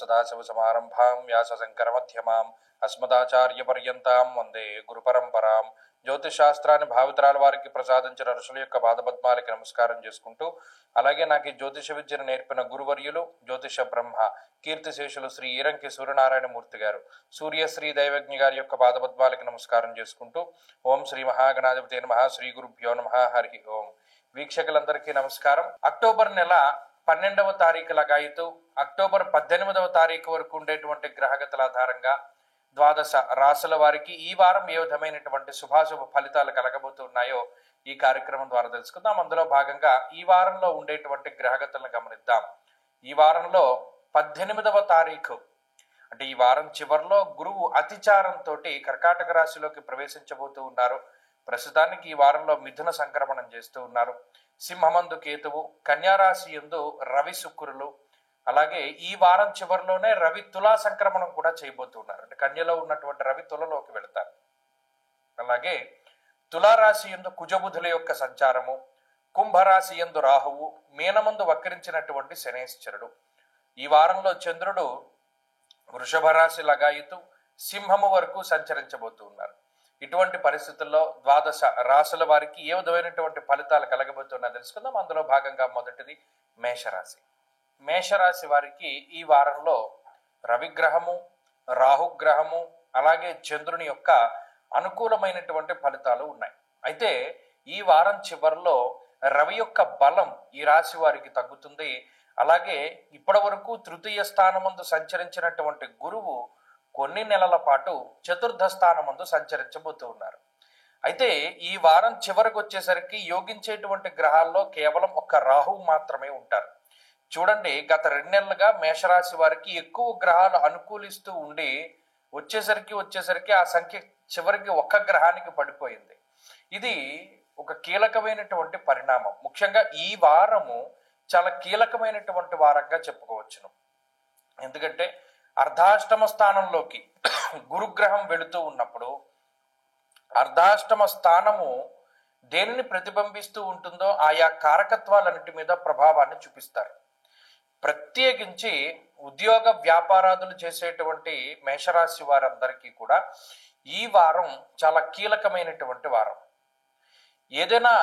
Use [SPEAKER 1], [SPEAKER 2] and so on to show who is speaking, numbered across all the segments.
[SPEAKER 1] సదాశివసమారంభాం వ్యాసశంకరమధ్యమాం అస్మదాచార్యపర్యంతాం వందే గురుపరంపరాం. జ్యోతిషాస్త్రాన్ని భావితరాల వారికి ప్రసాదించిన ఋషుల యొక్క పాదపద్మాలకి నమస్కారం చేసుకుంటూ, అలాగే నాకు ఈ జ్యోతిష విద్యను నేర్పిన గురువర్యులు జ్యోతిష బ్రహ్మ కీర్తిశేషులు శ్రీ ఈరంకి సూర్యనారాయణమూర్తి గారు, సూర్యశ్రీ దైవజ్ఞ గారి యొక్క పాదపద్మాలకి నమస్కారం చేసుకుంటూ, ఓం శ్రీ మహాగణాధిపతి నమః, శ్రీ గురుభ్యో నమః, హరి ఓం. వీక్షకులందరికీ నమస్కారం. అక్టోబర్ నెల 12వ తారీఖు లగాయితూ అక్టోబర్ 18వ తారీఖు వరకు ఉండేటువంటి గ్రహగతుల ఆధారంగా ద్వాదశ రాశుల వారికి ఈ వారం ఏ విధమైనటువంటి శుభాశుభ ఫలితాలు కలగబోతున్నాయో ఈ కార్యక్రమం ద్వారా తెలుసుకుందాం. అందులో భాగంగా ఈ వారంలో ఉండేటువంటి గ్రహగతులను గమనిద్దాం. ఈ వారంలో 18వ తారీఖు అంటే ఈ వారం చివరిలో గురువు అతిచారంతో కర్కాటక రాశిలోకి ప్రవేశించబోతూ ఉన్నారు. ప్రస్తుతానికి ఈ వారంలో మిథున సంక్రమణం చేస్తూ ఉన్నారు. సింహమందు కేతువు, కన్యారాశి యందు రవి శుక్రులు, అలాగే ఈ వారం చివరిలోనే రవి తులా సంక్రమణం కూడా చేయబోతున్నారు. అంటే కన్యలో ఉన్నటువంటి రవి తులలోకి వెళతారు. అలాగే తులారాశి యందు కుజబుధుల యొక్క సంచారము, కుంభరాశి యందు రాహువు, మీనమందు వక్రించినటువంటి శనేశ్వరుడు. ఈ వారంలో చంద్రుడు వృషభ రాశి లగాయితూ సింహము వరకు సంచరించబోతూ ఉన్నారు. ఇటువంటి పరిస్థితుల్లో ద్వాదశ రాశుల వారికి ఏ విధమైనటువంటి ఫలితాలు కలగబోతున్నా తెలుసుకుందాం. అందులో భాగంగా మొదటిది మేషరాశి. మేషరాశి వారికి ఈ వారంలో రవిగ్రహము, రాహుగ్రహము, అలాగే చంద్రుని యొక్క అనుకూలమైనటువంటి ఫలితాలు ఉన్నాయి. అయితే ఈ వారం చివరిలో రవి యొక్క బలం ఈ రాశి వారికి తగ్గుతుంది. అలాగే ఇప్పటి వరకు తృతీయ స్థానమందు సంచరించినటువంటి గురువు కొన్ని నెలల పాటు చతుర్థ స్థానమందు సంచరించబోతూ ఉన్నారు. అయితే ఈ వారం చివరికి వచ్చేసరికి యోగించేటువంటి గ్రహాల్లో కేవలం ఒక్క రాహువు మాత్రమే ఉంటారు. చూడండి, గత 2 నెలలుగా మేషరాశి వారికి ఎక్కువ గ్రహాలు అనుకూలిస్తూ ఉండి వచ్చేసరికి ఆ సంఖ్య చివరికి ఒక్క గ్రహానికి పడిపోయింది. ఇది ఒక కీలకమైనటువంటి పరిణామం. ముఖ్యంగా ఈ వారము చాలా కీలకమైనటువంటి వారంగా చెప్పుకోవచ్చును. ఎందుకంటే అర్ధాష్టమ స్థానంలోకి గురుగ్రహం వెళుతూ ఉన్నప్పుడు అర్ధాష్టమ స్థానము దేనిని ప్రతిబింబిస్తూ ఉంటుందో ఆయా కారకత్వాలన్నిటి మీద ప్రభావాన్ని చూపిస్తారు. ప్రత్యేకించి ఉద్యోగ వ్యాపారాదులు చేసేటువంటి మేషరాశి వారందరికీ కూడా ఈ వారం చాలా కీలకమైనటువంటి వారం. ఏదైనా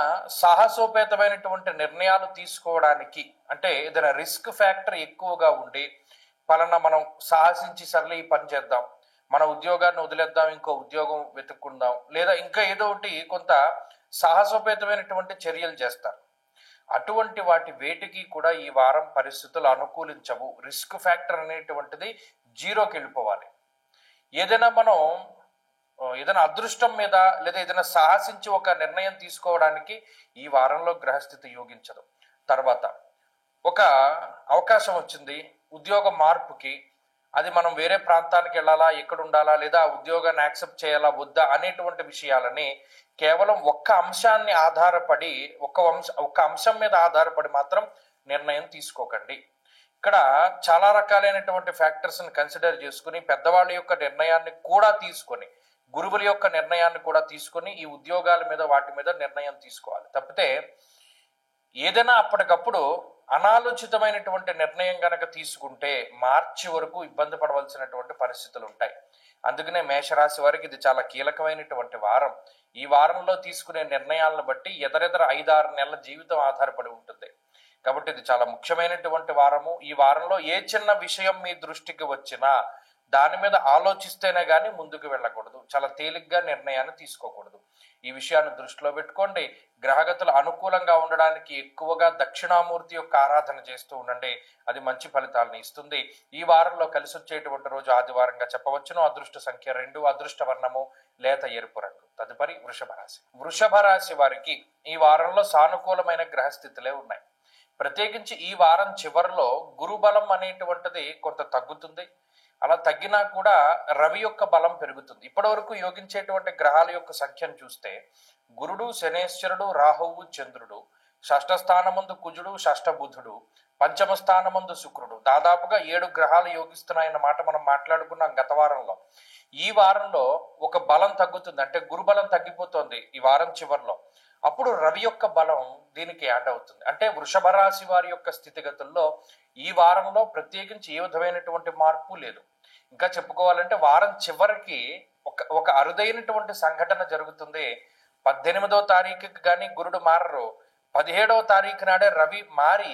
[SPEAKER 1] సాహసోపేతమైనటువంటి నిర్ణయాలు తీసుకోవడానికి, అంటే ఏదైనా రిస్క్ ఫ్యాక్టర్ ఎక్కువగా ఉండి పలానా మనం సాహసించి సర్లే ఈ పని చేద్దాం, మన ఉద్యోగాన్ని వదిలేద్దాం, ఇంకో ఉద్యోగం వెతుక్కుందాం, లేదా ఇంకా ఏదో ఒకటి కొంత సాహసోపేతమైనటువంటి చర్యలు చేస్తారు. అటువంటి వాటి వేటికి కూడా ఈ వారం పరిస్థితులు అనుకూలించవు. రిస్క్ ఫ్యాక్టర్ అనేటువంటిది జీరోకి వెళ్ళిపోవాలి. ఏదైనా అదృష్టం మీద లేదా ఏదైనా సాహసించి ఒక నిర్ణయం తీసుకోవడానికి ఈ వారంలో గ్రహస్థితి యోగించదు. తర్వాత ఒక అవకాశం వచ్చింది ఉద్యోగ మార్పుకి, అది మనం వేరే ప్రాంతానికి వెళ్ళాలా, ఎక్కడ ఉండాలా, లేదా ఉద్యోగాన్ని యాక్సెప్ట్ చేయాలా వద్దా అనేటువంటి విషయాలని కేవలం ఒక్క అంశాన్ని ఆధారపడి ఒక్క అంశం మీద ఆధారపడి మాత్రం నిర్ణయం తీసుకోకండి. ఇక్కడ చాలా రకాలైనటువంటి ఫ్యాక్టర్స్ని కన్సిడర్ చేసుకుని పెద్దవాళ్ళ యొక్క నిర్ణయాన్ని కూడా తీసుకొని, గురువుల యొక్క నిర్ణయాన్ని కూడా తీసుకొని ఈ ఉద్యోగాల మీద వాటి మీద నిర్ణయం తీసుకోవాలి. తప్పితే ఏదైనా అప్పటికప్పుడు అనాలోచితమైనటువంటి నిర్ణయం కనుక తీసుకుంటే మార్చి వరకు ఇబ్బంది పడవలసినటువంటి పరిస్థితులు ఉంటాయి. అందుకనే మేషరాశి వారికి ఇది చాలా కీలకమైనటువంటి వారం. ఈ వారంలో తీసుకునే నిర్ణయాలను బట్టి ఎదరెదర 5-6 నెలల జీవితం ఆధారపడి ఉంటుంది. కాబట్టి ఇది చాలా ముఖ్యమైనటువంటి వారము. ఈ వారంలో ఏ చిన్న విషయం మీ దృష్టికి వచ్చినా దాని మీద ఆలోచిస్తేనే కానీ ముందుకు వెళ్ళకూడదు. చాలా తేలిగ్గా నిర్ణయాన్ని తీసుకోకూడదు. ఈ విషయాన్ని దృష్టిలో పెట్టుకోండి. గ్రహగతులు అనుకూలంగా ఉండడానికి ఎక్కువగా దక్షిణామూర్తి యొక్క ఆరాధన చేస్తూ ఉండండి. అది మంచి ఫలితాలను ఇస్తుంది. ఈ వారంలో కలిసి వచ్చేటువంటి రోజు ఆదివారంగా చెప్పవచ్చును. అదృష్ట సంఖ్య 2, అదృష్ట వర్ణము లేత ఎరుపు రంగు. తదుపరి వృషభ రాశి. వృషభ రాశి వారికి ఈ వారంలో సానుకూలమైన గ్రహస్థితులే ఉన్నాయి. ప్రత్యేకించి ఈ వారం చివరిలో గురుబలం అనేటువంటిది కొంత తగ్గుతుంది. అలా తగ్గినా కూడా రవి యొక్క బలం పెరుగుతుంది. ఇప్పటి వరకు యోగించేటువంటి గ్రహాల యొక్క సంఖ్యను చూస్తే గురుడు, శనేశ్వరుడు, రాహువు, చంద్రుడు, షష్ఠ స్థానమందు కుజుడు, షష్ఠ బుధుడు, పంచమ స్థానమందు శుక్రుడు, దాదాపుగా 7 గ్రహాలు యోగిస్తున్నాయన్న మాట మనం మాట్లాడుకున్నాం గత వారంలో. ఈ వారంలో ఒక బలం తగ్గుతుంది, అంటే గురుబలం తగ్గిపోతుంది ఈ వారం చివరిలో. అప్పుడు రవి యొక్క బలం దీనికి యాడ్ అవుతుంది. అంటే వృషభ రాశి వారి యొక్క స్థితిగతుల్లో ఈ వారంలో ప్రత్యేకించి ఏ విధమైనటువంటి మార్పు లేదు. ఇంకా చెప్పుకోవాలంటే వారం చివరికి ఒక అరుదైనటువంటి సంఘటన జరుగుతుంది. 18వ తారీఖుకి కానీ గురుడు మారరు, 17వ తారీఖు నాడే రవి మారి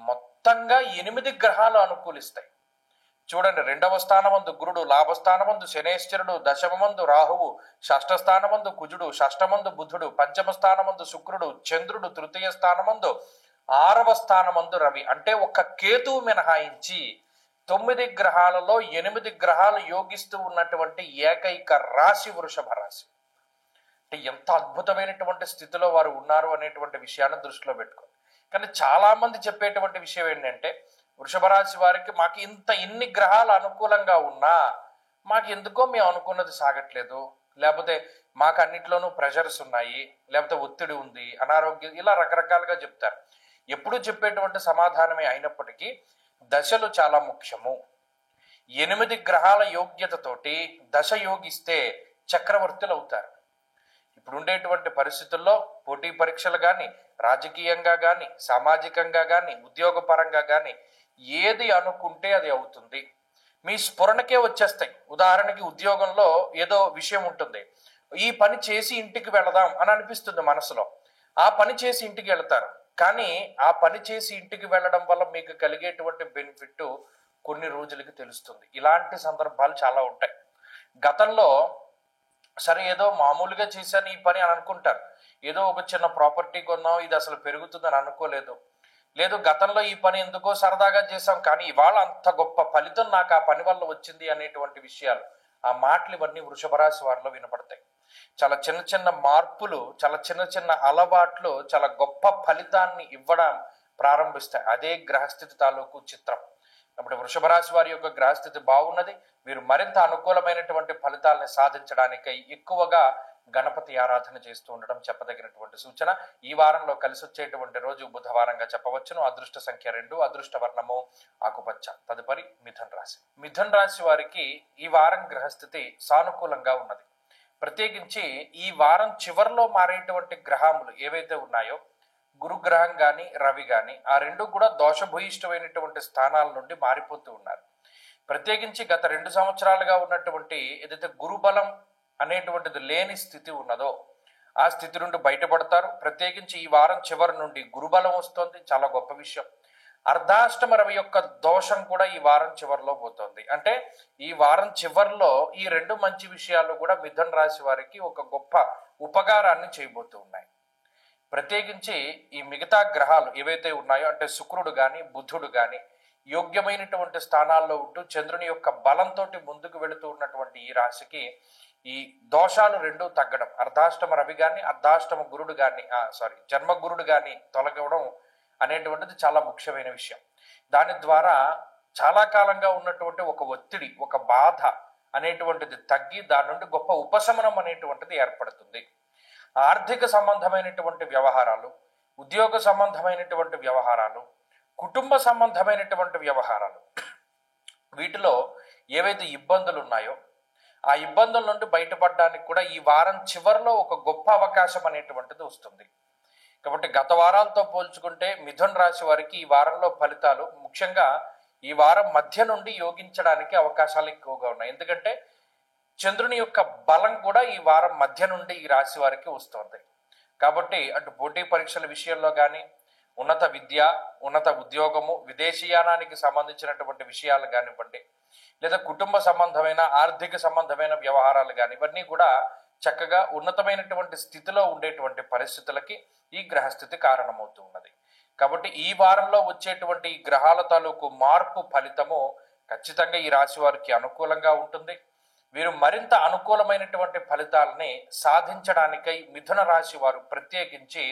[SPEAKER 1] మొత్తంగా 8 గ్రహాలు అనుకూలిస్తాయి. చూడండి, 2వ స్థానమందు గురుడు, లాభస్థానమందు శనేశ్వరుడు, దశమందు రాహువు, షష్ఠ స్థానమందు కుజుడు, షష్ఠమందు బుధుడు, పంచమ స్థానమందు శుక్రుడు, చంద్రుడు, తృతీయ స్థానమందు 6వ స్థానమందు రవి. అంటే ఒక్క కేతువు మినహాయించి 9 గ్రహాలలో 8 గ్రహాలు యోగిస్తూ ఉన్నటువంటి ఏకైక రాశి వృషభ రాశి. అంటే ఎంత అద్భుతమైనటువంటి స్థితిలో వారు ఉన్నారు అనేటువంటి విషయాన్ని దృష్టిలో పెట్టుకోండి. కానీ చాలా మంది చెప్పేటువంటి విషయం ఏంటంటే, వృషభ రాశి వారికి మాకు ఇన్ని గ్రహాలు అనుకూలంగా ఉన్నా మాకు ఎందుకో మేము అనుకున్నది సాగట్లేదు, లేకపోతే మాకు అన్నిట్లోనూ ప్రెషర్స్ ఉన్నాయి, లేకపోతే ఒత్తిడి ఉంది, అనారోగ్యం, ఇలా రకరకాలుగా చెప్తారు. ఎప్పుడు చెప్పేటువంటి సమాధానమే అయినప్పటికీ దశలు చాలా ముఖ్యము. 8 గ్రహాల యోగ్యతతోటి దశ యోగిస్తే చక్రవర్తులు అవుతారు. ఇప్పుడు ఉండేటువంటి పరిస్థితుల్లో పోటీ పరీక్షలు కానీ, రాజకీయంగా కానీ, సామాజికంగా కానీ, ఉద్యోగపరంగా కానీ ఏది అనుకుంటే అది అవుతుంది. మీ స్ఫురణకే వచ్చేస్తాయి. ఉదాహరణకి ఉద్యోగంలో ఏదో విషయం ఉంటుంది, ఈ పని చేసి ఇంటికి వెళదాం అని అనిపిస్తుంది మనసులో, ఆ పని చేసి ఇంటికి వెళతారు. కానీ ఆ పని చేసి ఇంటికి వెళ్ళడం వల్ల మీకు కలిగేటువంటి బెనిఫిట్ కొన్ని రోజులకి తెలుస్తుంది. ఇలాంటి సందర్భాలు చాలా ఉంటాయి. గతంలో సరే ఏదో మామూలుగా చేశాను ఈ పని అని అనుకుంటారు, ఏదో ఒక చిన్న ప్రాపర్టీ కొన్నాం, ఇది అసలు పెరుగుతుందని అనుకోలేదు, లేదు గతంలో ఈ పని ఎందుకో సరదాగా చేశాం కానీ ఇవాళ అంత గొప్ప ఫలితం నాకు ఆ పని వల్ల వచ్చింది అనేటువంటి విషయాలు, ఆ మాటలు ఇవన్నీ వృషభ రాశి వారిలో వినపడతాయి. చాలా చిన్న చిన్న మార్పులు, చాలా చిన్న చిన్న అలవాట్లు చాలా గొప్ప ఫలితాన్ని ఇవ్వడం ప్రారంభిస్తాయి. అదే గ్రహస్థితి తాలూకు చిత్రం. అప్పుడు వృషభ రాశి వారి యొక్క గ్రహస్థితి బాగున్నది, వీరు మరింత అనుకూలమైనటువంటి ఫలితాలను సాధించడానికై ఎక్కువగా గణపతి ఆరాధన చేస్తూ ఉండడం చెప్పదగినటువంటి సూచన. ఈ వారంలో కలిసి వచ్చేటువంటి రోజు బుధవారంగా చెప్పవచ్చును. అదృష్ట సంఖ్య 2, అదృష్ట వర్ణము ఆకుపచ్చ. తదుపరి మిథున రాశి. మిథున రాశి వారికి ఈ వారం గ్రహస్థితి సానుకూలంగా ఉన్నది. ప్రత్యేకించి ఈ వారం చివరిలో మారేటువంటి గ్రహములు ఏవైతే ఉన్నాయో, గురుగ్రహం కానీ రవి కానీ, ఆ రెండు కూడా దోషభూయిష్టమైనటువంటి స్థానాల నుండి మారిపోతూ ఉన్నారు. ప్రత్యేకించి గత 2 సంవత్సరాలుగా ఉన్నటువంటి ఏదైతే గురుబలం అనేటువంటిది లేని స్థితి ఉన్నదో ఆ స్థితి నుండి బయటపడతారు. ప్రత్యేకించి ఈ వారం చివరి నుండి గురుబలం వస్తుంది, చాలా గొప్ప విషయం. అర్ధాష్టమ రవి యొక్క దోషం కూడా ఈ వారం చివరిలో పోతుంది. అంటే ఈ వారం చివరిలో ఈ 2 మంచి విషయాలు కూడా మిథున రాశి వారికి ఒక గొప్ప ఉపకారాన్ని చేయబోతూ ఉన్నాయి. ప్రత్యేకించి ఈ మిగతా గ్రహాలు ఏవైతే ఉన్నాయో, అంటే శుక్రుడు కానీ బుధుడు కానీ యోగ్యమైనటువంటి స్థానాల్లో ఉంటూ చంద్రుని యొక్క బలంతో ముందుకు వెళుతూ ఉన్నటువంటి ఈ రాశికి ఈ దోషాలు 2 తగ్గడం, అర్ధాష్టమ రవి కానీ అర్ధాష్టమ గురుడు కానీ జన్మ గురుడు కానీ తొలగడం అనేటువంటిది చాలా ముఖ్యమైన విషయం. దాని ద్వారా చాలా కాలంగా ఉన్నటువంటి ఒక ఒత్తిడి, ఒక బాధ అనేటువంటిది తగ్గి దాని నుండి గొప్ప ఉపశమనం అనేటువంటిది ఏర్పడుతుంది. ఆర్థిక సంబంధమైనటువంటి వ్యవహారాలు, ఉద్యోగ సంబంధమైనటువంటి వ్యవహారాలు, కుటుంబ సంబంధమైనటువంటి వ్యవహారాలు, వీటిలో ఏవైతే ఇబ్బందులు ఉన్నాయో ఆ ఇబ్బందుల నుండి బయటపడడానికి కూడా ఈ వారం చివరిలో ఒక గొప్ప అవకాశం అనేటువంటిది వస్తుంది. కాబట్టి గత వారాలతో పోల్చుకుంటే మిథున రాశి వారికి ఈ వారంలో ఫలితాలు ముఖ్యంగా ఈ వారం మధ్య నుండి యోగించడానికి అవకాశాలు ఎక్కువగా ఉన్నాయి. ఎందుకంటే చంద్రుని యొక్క బలం కూడా ఈ వారం మధ్య నుండి ఈ రాశి వారికి వస్తుంది. కాబట్టి అటు పోటీ పరీక్షల విషయంలో కానీ, ఉన్నత విద్య, ఉన్నత ఉద్యోగము, విదేశీయానానికి సంబంధించినటువంటి విషయాలు కానివ్వండి, లేదా కుటుంబ సంబంధమైన ఆర్థిక సంబంధమైన వ్యవహారాలు కానీ, ఇవన్నీ కూడా చక్కగా ఉన్నతమైనటువంటి స్థితిలో ఉండేటువంటి పరిస్థితులకి ఈ గ్రహస్థితి కారణమవుతూ ఉన్నది. కాబట్టి ఈ వారంలో వచ్చేటువంటి ఈ గ్రహాల తాలూకు మార్పు ఫలితము ఖచ్చితంగా ఈ రాశి వారికి అనుకూలంగా ఉంటుంది. వీరు మరింత అనుకూలమైనటువంటి ఫలితాలని సాధించడానికై మిథున రాశి వారు ప్రత్యేకించి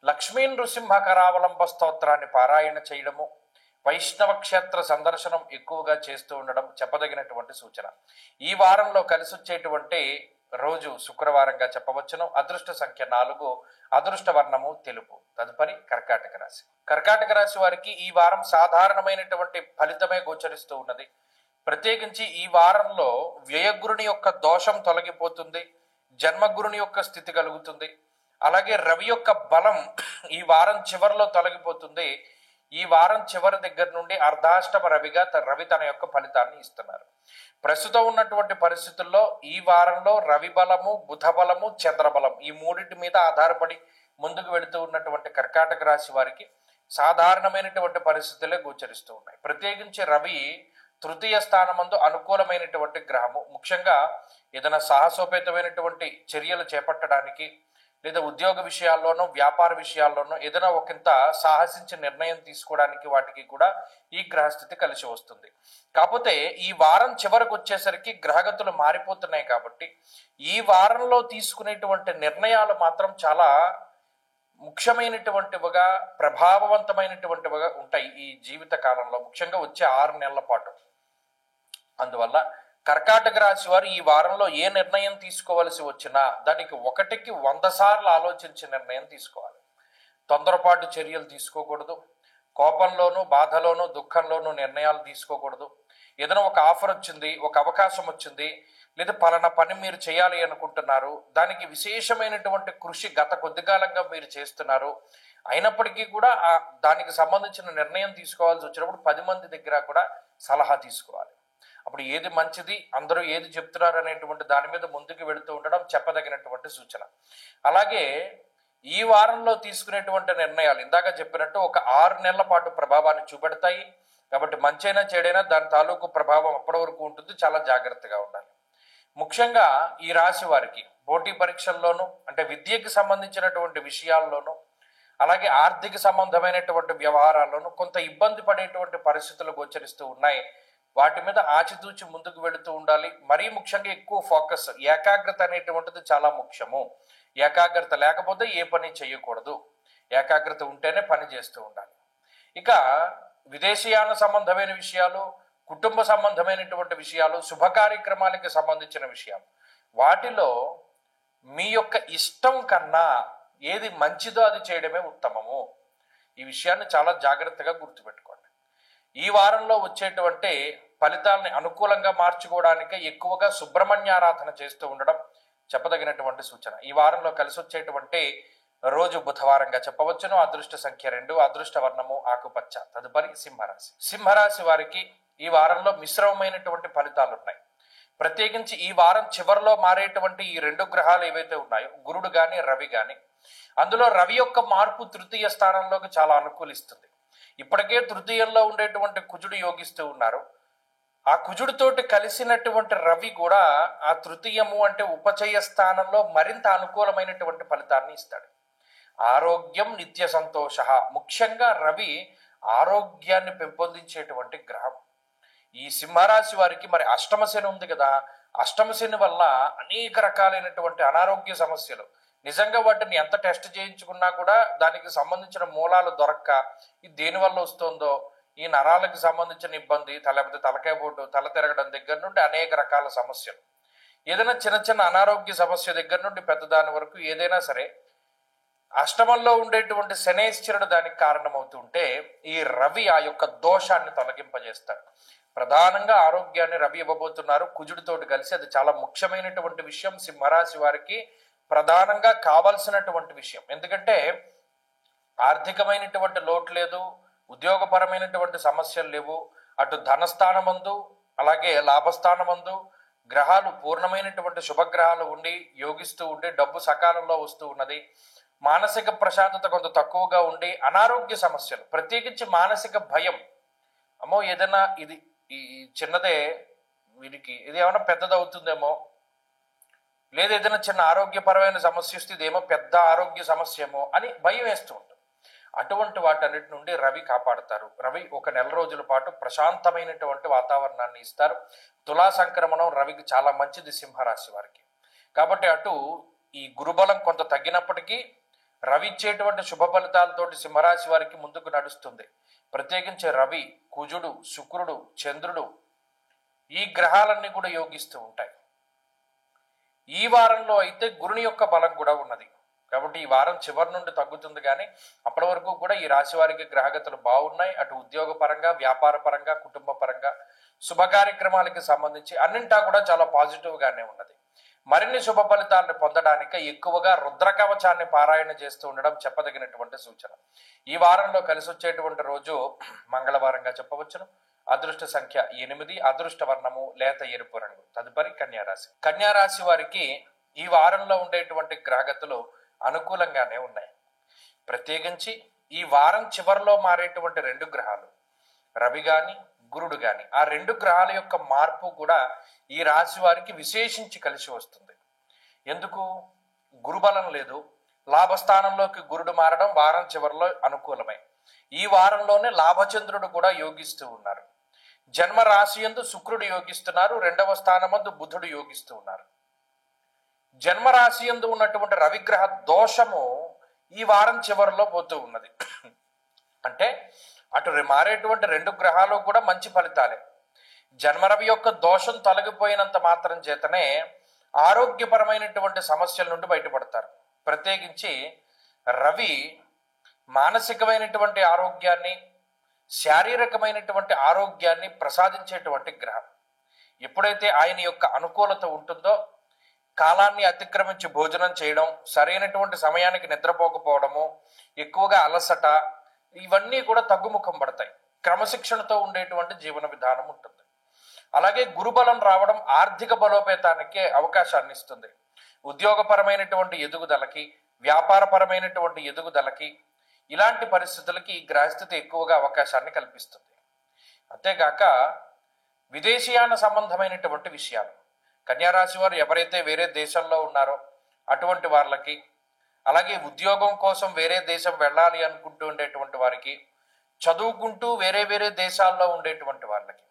[SPEAKER 1] లక్ష్మీ నృసింహ కరావలంబ స్తోత్రాన్ని పారాయణ చేయడము, వైష్ణవ క్షేత్ర సందర్శనం ఎక్కువగా చేస్తూ ఉండడం చెప్పదగినటువంటి సూచన. ఈ వారంలో కలిసి వచ్చేటువంటి రోజు శుక్రవారంగా చెప్పవచ్చును. అదృష్ట సంఖ్య 4, అదృష్ట వర్ణము తెలుపు. తదుపరి కర్కాటక రాశి. కర్కాటక రాశి వారికి ఈ వారం సాధారణమైనటువంటి ఫలితమే గోచరిస్తూ ఉన్నది. ప్రత్యేకించి ఈ వారంలో వ్యయగురుని యొక్క దోషం తొలగిపోతుంది, జన్మగురుని యొక్క స్థితి కలుగుతుంది. అలాగే రవి యొక్క బలం ఈ వారం చివరిలో తొలగిపోతుంది. ఈ వారం చివరి దగ్గర నుండి అర్ధాష్టమ రవిగా రవి తన యొక్క ఫలితాన్ని ఇస్తున్నారు. ప్రస్తుతం ఉన్నటువంటి పరిస్థితుల్లో ఈ వారంలో రవి బలము, బుధ బలము, చంద్రబలం ఈ మూడింటి మీద ఆధారపడి ముందుకు వెళుతూ ఉన్నటువంటి కర్కాటక రాశి వారికి సాధారణమైనటువంటి పరిస్థితులే గోచరిస్తూ ఉన్నాయి. ప్రత్యేకించి రవి తృతీయ స్థానమందు అనుకూలమైనటువంటి గ్రహము. ముఖ్యంగా ఏదైనా సాహసోపేతమైనటువంటి చర్యలు చేపట్టడానికి లేదా ఉద్యోగ విషయాల్లోనూ వ్యాపార విషయాల్లోనూ ఏదైనా ఒకంత సాహసించి నిర్ణయం తీసుకోవడానికి వాటికి కూడా ఈ గ్రహస్థితి కలిసి వస్తుంది. కాకపోతే ఈ వారం చివరకు వచ్చేసరికి గ్రహగతులు మారిపోతున్నాయి కాబట్టి ఈ వారంలో తీసుకునేటువంటి నిర్ణయాలు మాత్రం చాలా ముఖ్యమైనటువంటివిగా ప్రభావవంతమైనటువంటివిగా ఉంటాయి ఈ జీవిత కాలంలో, ముఖ్యంగా వచ్చే 6 నెలల పాటు. అందువల్ల కర్కాటక రాశి వారు ఈ వారంలో ఏ నిర్ణయం తీసుకోవలసి వచ్చినా దానికి 1కి 100 సార్లు ఆలోచించి నిర్ణయం తీసుకోవాలి. తొందరపాటు చర్యలు తీసుకోకూడదు. కోపంలోనూ బాధలోనూ దుఃఖంలోనూ నిర్ణయాలు తీసుకోకూడదు. ఏదైనా ఒక ఆఫర్ వచ్చింది, ఒక అవకాశం వచ్చింది, లేదా పలానా పని మీరు చేయాలి అనుకుంటున్నారు, దానికి విశేషమైనటువంటి కృషి గత కొద్ది కాలంగా మీరు చేస్తున్నారు, అయినప్పటికీ కూడా దానికి సంబంధించిన నిర్ణయం తీసుకోవాల్సి వచ్చినప్పుడు 10 మంది దగ్గర కూడా సలహా తీసుకోవాలి. అప్పుడు ఏది మంచిది, అందరూ ఏది చెప్తున్నారు అనేటువంటి దాని మీద ముందుకు వెళుతూ ఉండడం చెప్పదగినటువంటి సూచన. అలాగే ఈ వారంలో తీసుకునేటువంటి నిర్ణయాలు ఇందాక చెప్పినట్టు ఒక 6 నెలల పాటు ప్రభావాన్ని చూపెడతాయి. కాబట్టి మంచైనా చెడైనా దాని తాలూకు ప్రభావం అప్పటి వరకు ఉంటుంది. చాలా జాగ్రత్తగా ఉండాలి. ముఖ్యంగా ఈ రాశి వారికి పోటీ పరీక్షల్లోనూ అంటే విద్యకి సంబంధించినటువంటి విషయాల్లోనూ అలాగే ఆర్థిక సంబంధమైనటువంటి వ్యవహారాల్లోనూ కొంత ఇబ్బంది పడేటువంటి పరిస్థితులు గోచరిస్తూ ఉన్నాయి. వాటి మీద ఆచితూచి ముందుకు వెళుతూ ఉండాలి. మరీ ముఖ్యంగా ఎక్కువ ఫోకస్, ఏకాగ్రత అనేటువంటిది చాలా ముఖ్యము. ఏకాగ్రత లేకపోతే ఏ పని చేయకూడదు. ఏకాగ్రత ఉంటేనే పని చేస్తూ ఉండాలి. ఇక విదేశీయాన సంబంధమైన విషయాలు, కుటుంబ సంబంధమైనటువంటి విషయాలు, శుభ కార్యక్రమాలకు సంబంధించిన విషయాలు, వాటిలో మీ యొక్క ఇష్టం కన్నా ఏది మంచిదో అది చేయడమే ఉత్తమము. ఈ విషయాన్ని చాలా జాగ్రత్తగా గుర్తుపెట్టుకోండి. ఈ వారంలో వచ్చేటువంటి ఫలితాలని అనుకూలంగా మార్చుకోవడానికి ఎక్కువగా సుబ్రహ్మణ్యారాధన చేస్తూ ఉండడం చెప్పదగినటువంటి సూచన. ఈ వారంలో కలిసి వచ్చేటువంటి రోజు బుధవారంగా చెప్పవచ్చును. అదృష్ట సంఖ్య 2, అదృష్ట వర్ణము ఆకుపచ్చ. తదుపరి సింహరాశి. సింహరాశి వారికి ఈ వారంలో మిశ్రమమైనటువంటి ఫలితాలు ఉన్నాయి. ప్రత్యేకించి ఈ వారం చివరిలో మారేటువంటి ఈ 2 గ్రహాలు ఏవైతే ఉన్నాయో, గురుడు గాని రవి గాని, అందులో రవి యొక్క మార్పు తృతీయ స్థానంలోకి చాలా అనుకూలిస్తుంది. ఇప్పటికే తృతీయంలో ఉండేటువంటి కుజుడు యోగిస్తూ ఉన్నారు. ఆ కుజుడితోటి కలిసినటువంటి రవి కూడా ఆ తృతీయము అంటే ఉపచయ స్థానంలో మరింత అనుకూలమైనటువంటి ఫలితాన్ని ఇస్తాడు. ఆరోగ్యం నిత్య సంతోష. ముఖ్యంగా రవి ఆరోగ్యాన్ని పెంపొందించేటువంటి గ్రహం. ఈ సింహరాశి వారికి మరి అష్టమ శని ఉంది కదా, అష్టమ శని వల్ల అనేక రకాలైనటువంటి అనారోగ్య సమస్యలు, నిజంగా వాటిని ఎంత టెస్ట్ చేయించుకున్నా కూడా దానికి సంబంధించిన మూలాలు దొరక్క ఇది దేనివల్ల వస్తుందో, ఈ నరాలకు సంబంధించిన ఇబ్బంది, లేకపోతే తలకాయ పోటు, తల తిరగడం దగ్గర నుండి అనేక రకాల సమస్యలు, ఏదైనా చిన్న అనారోగ్య సమస్య దగ్గర నుండి పెద్దదాని వరకు ఏదైనా సరే అష్టమంలో ఉండేటువంటి శనేశ్వరుడు దానికి కారణమవుతుంటే ఈ రవి ఆ యొక్క దోషాన్ని తొలగింపజేస్తాడు. ప్రధానంగా ఆరోగ్యాన్ని రవి ఇవ్వబోతున్నారు కుజుడితోటి కలిసి. అది చాలా ముఖ్యమైనటువంటి విషయం. సింహరాశి వారికి ప్రధానంగా కావాల్సినటువంటి విషయం. ఎందుకంటే ఆర్థికమైనటువంటి లోటు లేదు, ఉద్యోగపరమైనటువంటి సమస్యలు లేవు. అటు ధనస్థానమందు అలాగే లాభస్థానమందు గ్రహాలు పూర్ణమైనటువంటి శుభగ్రహాలు ఉండి యోగిస్తూ ఉండి డబ్బు సకాలంలో వస్తూ ఉన్నది. మానసిక ప్రశాంతత కొంత తక్కువగా ఉండి అనారోగ్య సమస్యలు, ప్రత్యేకించి మానసిక భయం, అమ్మో ఏదైనా ఇది ఈ చిన్నదే వీరికి ఇది ఏమైనా పెద్దది అవుతుందేమో, లేదా ఏదైనా చిన్న ఆరోగ్యపరమైన సమస్య వస్తే ఇదేమో పెద్ద ఆరోగ్య సమస్య ఏమో అని భయం వేస్తూ ఉంటుంది. అటువంటి వాటన్నిటి నుండి రవి కాపాడుతారు. రవి ఒక 1 నెల రోజుల పాటు ప్రశాంతమైనటువంటి వాతావరణాన్ని ఇస్తారు. తులా సంక్రమణం రవికి చాలా మంచిది సింహరాశి వారికి. కాబట్టి అటు ఈ గురుబలం కొంత తగ్గినప్పటికీ రవి ఇచ్చేటువంటి శుభ ఫలితాలతోటి సింహరాశి వారికి ముందుకు నడుస్తుంది. ప్రత్యేకించి రవి, కుజుడు, శుక్రుడు, చంద్రుడు ఈ గ్రహాలన్నీ కూడా యోగిస్తూ ఉంటాయి. ఈ వారంలో అయితే గురుని యొక్క బలం కూడా ఉన్నది. కాబట్టి ఈ వారం చివరి నుండి తగ్గుతుంది, కానీ అప్పటి వరకు కూడా ఈ రాశి వారికి గ్రహగతులు బాగున్నాయి. అటు ఉద్యోగ పరంగా, వ్యాపార పరంగా, కుటుంబ పరంగా, శుభ కార్యక్రమాలకి సంబంధించి అన్నింటా కూడా చాలా పాజిటివ్ గానే ఉన్నది. మరిన్ని శుభ ఫలితాలను పొందడానికి ఎక్కువగా రుద్ర కవచాన్ని పారాయణ చేస్తూ ఉండడం చెప్పదగినటువంటి సూచన. ఈ వారంలో కలిసి వచ్చేటువంటి రోజు మంగళవారంగా చెప్పవచ్చును. అదృష్ట సంఖ్య 8, అదృష్ట వర్ణము లేత ఎరుపు రంగు. తదుపరి కన్యారాశి. కన్యారాశి వారికి ఈ వారంలో ఉండేటువంటి గ్రహగతులు అనుకూలంగానే ఉన్నాయి. ప్రత్యేకించి ఈ వారం చివరిలో మారేటువంటి 2 గ్రహాలు రవి గాని గురుడు గాని, ఆ 2 గ్రహాల యొక్క మార్పు కూడా ఈ రాశి వారికి విశేషించి కలిసి వస్తుంది. ఎందుకు? గురుబలం లేదు, లాభస్థానంలోకి గురుడు మారడం వారం చివరిలో అనుకూలమై ఈ వారంలోనే లాభచంద్రుడు కూడా యోగిస్తూ ఉన్నారు. జన్మ రాశి యందు శుక్రుడు యోగిస్తున్నారు, 2వ స్థానమందు బుధుడు యోగిస్తూ ఉన్నారు. జన్మరాశి యందు ఉన్నటువంటి రవిగ్రహ దోషము ఈ వారం చివరిలో పోతూ ఉన్నది. అంటే అటు మారేటువంటి 2 గ్రహాలు కూడా మంచి ఫలితాలే. జన్మరవి యొక్క దోషం తొలగిపోయినంత మాత్రం చేతనే ఆరోగ్యపరమైనటువంటి సమస్యల నుండి బయటపడతారు. ప్రత్యేకించి రవి మానసికమైనటువంటి ఆరోగ్యాన్ని, శారీరకమైనటువంటి ఆరోగ్యాన్ని ప్రసాదించేటువంటి గ్రహం. ఎప్పుడైతే ఆయన యొక్క అనుకూలత ఉంటుందో కాలాన్ని అతిక్రమించి భోజనం చేయడం, సరైనటువంటి సమయానికి నిద్రపోకపోవడము, ఎక్కువగా అలసట, ఇవన్నీ కూడా తగ్గుముఖం పడతాయి. క్రమశిక్షణతో ఉండేటువంటి జీవన విధానం ఉంటుంది. అలాగే గురుబలం రావడం ఆర్థిక బలోపేతానికి అవకాశాన్ని ఇస్తుంది. ఉద్యోగపరమైనటువంటి ఎదుగుదలకి, వ్యాపారపరమైనటువంటి ఎదుగుదలకి, ఇలాంటి పరిస్థితులకి ఈ గ్రహస్థితి ఎక్కువగా అవకాశాన్ని కల్పిస్తుంది. అంతేగాక విదేశీయాన సంబంధమైనటువంటి విషయాలు, కన్యారాశి వారు ఎవరైతే వేరే దేశంలో ఉన్నారో అటువంటి వాళ్ళకి, అలాగే ఉద్యోగం కోసం వేరే దేశం వెళ్ళాలి అనుకుంటూ ఉండేటువంటి వారికి, చదువుకుంటూ వేరే వేరే దేశాల్లో ఉండేటువంటి వాళ్ళకి,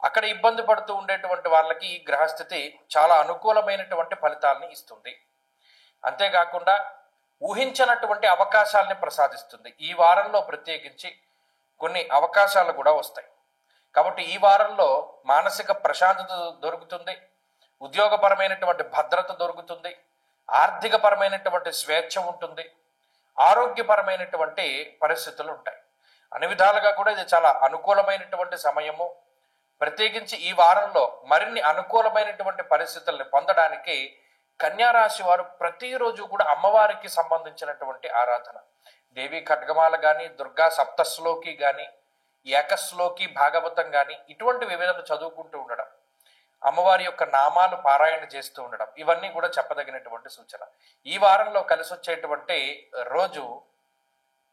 [SPEAKER 1] అక్కడ ఇబ్బంది పడుతూ ఉండేటువంటి వాళ్ళకి ఈ గ్రహస్థితి చాలా అనుకూలమైనటువంటి ఫలితాలని ఇస్తుంది. అంతేకాకుండా ఊహించినటువంటి అవకాశాలని ప్రసాదిస్తుంది. ఈ వారంలో ప్రత్యేకించి కొన్ని అవకాశాలు కూడా వస్తాయి. కాబట్టి ఈ వారంలో మానసిక ప్రశాంతత దొరుకుతుంది, ఉద్యోగపరమైనటువంటి భద్రత దొరుకుతుంది, ఆర్థికపరమైనటువంటి స్వేచ్ఛ ఉంటుంది, ఆరోగ్యపరమైనటువంటి పరిస్థితులు ఉంటాయి. అన్ని విధాలుగా కూడా ఇది చాలా అనుకూలమైనటువంటి సమయము. ప్రత్యేకించి ఈ వారంలో మరిన్ని అనుకూలమైనటువంటి పరిస్థితుల్ని పొందడానికి కన్యారాశి వారు ప్రతిరోజు కూడా అమ్మవారికి సంబంధించినటువంటి ఆరాధన, దేవి ఖడ్గమాల కానీ, దుర్గా సప్తశ్లోకి కానీ, ఏకశ్లోకి భాగవతం కానీ, ఇటువంటి వివిధను చదువుకుంటూ ఉండడం, అమ్మవారి యొక్క నామాలు పారాయణ చేస్తూ ఉండడం, ఇవన్నీ కూడా చెప్పదగినటువంటి సూచన. ఈ వారంలో కలిసి వచ్చేటువంటి రోజు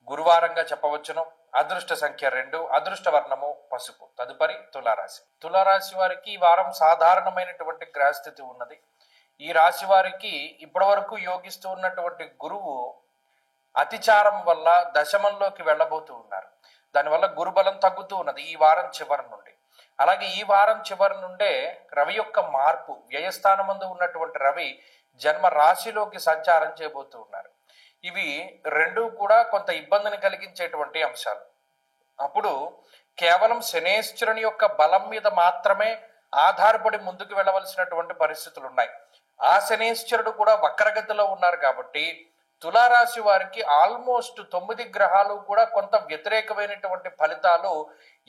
[SPEAKER 1] గురువారంగా చెప్పవచ్చును. అదృష్ట సంఖ్య 2, అదృష్ట వర్ణము పసుపు. తదుపరి తులారాశి. తులారాశి వారికి ఈ వారం సాధారణమైనటువంటి గ్రహస్థితి ఉన్నది. ఈ రాశి వారికి ఇప్పటి వరకు యోగిస్తూ ఉన్నటువంటి గురువు అతిచారం వల్ల దశమంలోకి వెళ్ళబోతూ ఉన్నారు. దానివల్ల గురుబలం తగ్గుతూ ఉన్నది ఈ వారం చివరి నుండి. అలాగే ఈ వారం చివరి నుండే రవి యొక్క మార్పు, వ్యయస్థానమందు ఉన్నటువంటి రవి జన్మ రాశిలోకి సంచారం చేయబోతూ ఉన్నారు. ఇవి 2 కూడా కొంత ఇబ్బందిని కలిగించేటువంటి అంశాలు. అప్పుడు కేవలం శనేశ్వరుని యొక్క బలం మీద మాత్రమే ఆధారపడి ముందుకు వెళ్ళవలసినటువంటి పరిస్థితులు ఉన్నాయి. ఆ శనేశ్వరుడు కూడా వక్రగతిలో ఉన్నారు కాబట్టి తులారాశి వారికి ఆల్మోస్ట్ 9 గ్రహాలు కూడా కొంత వ్యతిరేకమైనటువంటి ఫలితాలు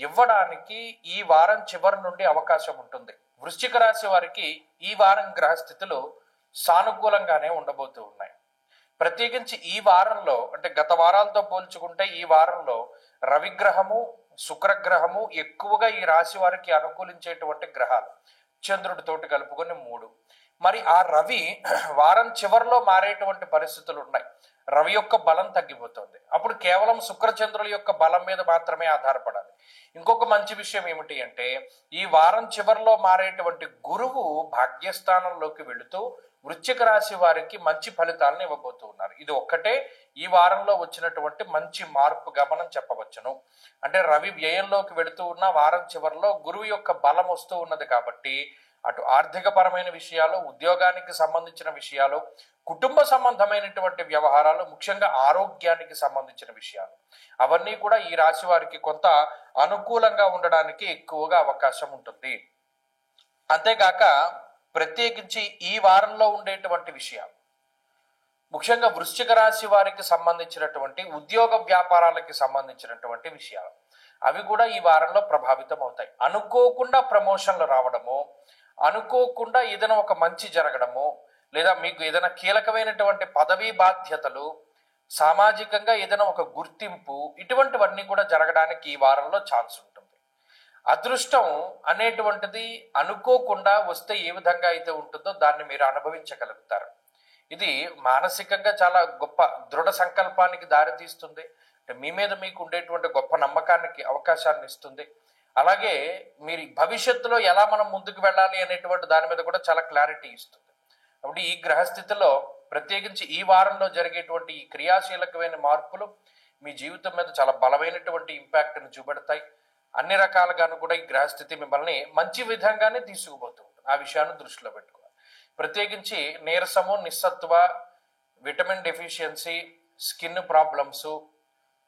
[SPEAKER 1] ఇవ్వడానికి ఈ వారం చివరి నుండి అవకాశం ఉంటుంది. వృశ్చిక రాశి వారికి ఈ వారం గ్రహస్థితులు సానుకూలంగానే ఉండబోతూ ఉన్నాయి. ప్రత్యేకించి ఈ వారంలో, అంటే గత వారాలతో పోల్చుకుంటే ఈ వారంలో రవిగ్రహము, శుక్రగ్రహము ఎక్కువగా ఈ రాశి వారికి అనుకూలించేటువంటి గ్రహాలు. చంద్రుడితోటి కలుపుకొని 3. మరి ఆ రవి వారం చివరిలో మారేటువంటి పరిస్థితులు ఉన్నాయి. రవి యొక్క బలం తగ్గిపోతుంది. అప్పుడు కేవలం శుక్రచంద్రుల యొక్క బలం మీద మాత్రమే ఆధారపడాలి. ఇంకొక మంచి విషయం ఏమిటి అంటే, ఈ వారం చివరిలో మారేటువంటి గురువు భాగ్యస్థానంలోకి వెళుతూ వృశ్చిక రాశి వారికి మంచి ఫలితాలను ఇవ్వబోతూ ఉన్నారు. ఇది ఒక్కటే ఈ వారంలో వచ్చినటువంటి మంచి మార్పుగా మనం చెప్పవచ్చును. అంటే రవి వ్యయంలోకి వెళుతూ ఉన్న వారం చివరిలో గురువు యొక్క బలం వస్తూ ఉన్నది కాబట్టి అటు ఆర్థిక పరమైన విషయాలు, ఉద్యోగానికి సంబంధించిన విషయాలు, కుటుంబ సంబంధమైనటువంటి వ్యవహారాలు, ముఖ్యంగా ఆరోగ్యానికి సంబంధించిన విషయాలు, అవన్నీ కూడా ఈ రాశి వారికి కొంత అనుకూలంగా ఉండడానికి ఎక్కువగా అవకాశం ఉంటుంది. అంతేగాక ప్రత్యేకించి ఈ వారంలో ఉండేటువంటి విషయాలు, ముఖ్యంగా వృశ్చిక రాశి వారికి సంబంధించినటువంటి ఉద్యోగ వ్యాపారాలకి సంబంధించినటువంటి విషయాలు, అవి కూడా ఈ వారంలో ప్రభావితం అవుతాయి. అనుకోకుండా ప్రమోషన్లు రావడము, అనుకోకుండా ఏదైనా ఒక మంచి జరగడము, లేదా మీకు ఏదైనా కీలకమైనటువంటి పదవీ బాధ్యతలు, సామాజికంగా ఏదైనా ఒక గుర్తింపు, ఇటువంటివన్నీ కూడా జరగడానికి ఈ వారంలో ఛాన్స్ ఉంటుంది. అదృష్టం అనేటువంటిది అనుకోకుండా వస్తే ఏ విధంగా అయితే ఉంటుందో దాన్ని మీరు అనుభవించగలుగుతారు. ఇది మానసికంగా చాలా గొప్ప దృఢ సంకల్పానికి దారితీస్తుంది. అంటే మీ మీద మీకు ఉండేటువంటి గొప్ప నమ్మకానికి అవకాశాన్ని ఇస్తుంది. అలాగే మీరు భవిష్యత్తులో ఎలా మనం ముందుకు వెళ్ళాలి అనేటువంటి దాని మీద కూడా చాలా క్లారిటీ ఇస్తుంది. కాబట్టి ఈ గ్రహస్థితిలో ప్రత్యేకించి ఈ వారంలో జరిగేటువంటి ఈ క్రియాశీలకమైన మార్పులు మీ జీవితం మీద చాలా బలమైనటువంటి ఇంపాక్ట్ని చూపెడతాయి. అన్ని రకాలుగాను కూడా ఈ గ్రహస్థితి మిమ్మల్ని మంచి విధంగానే తీసుకుపోతుంది. ఆ విషయాన్ని దృష్టిలో పెట్టుకోవాలి. ప్రత్యేకించి నీరసము, నిస్సత్వ, విటమిన్ డెఫిషియన్సీ, స్కిన్ ప్రాబ్లమ్స్,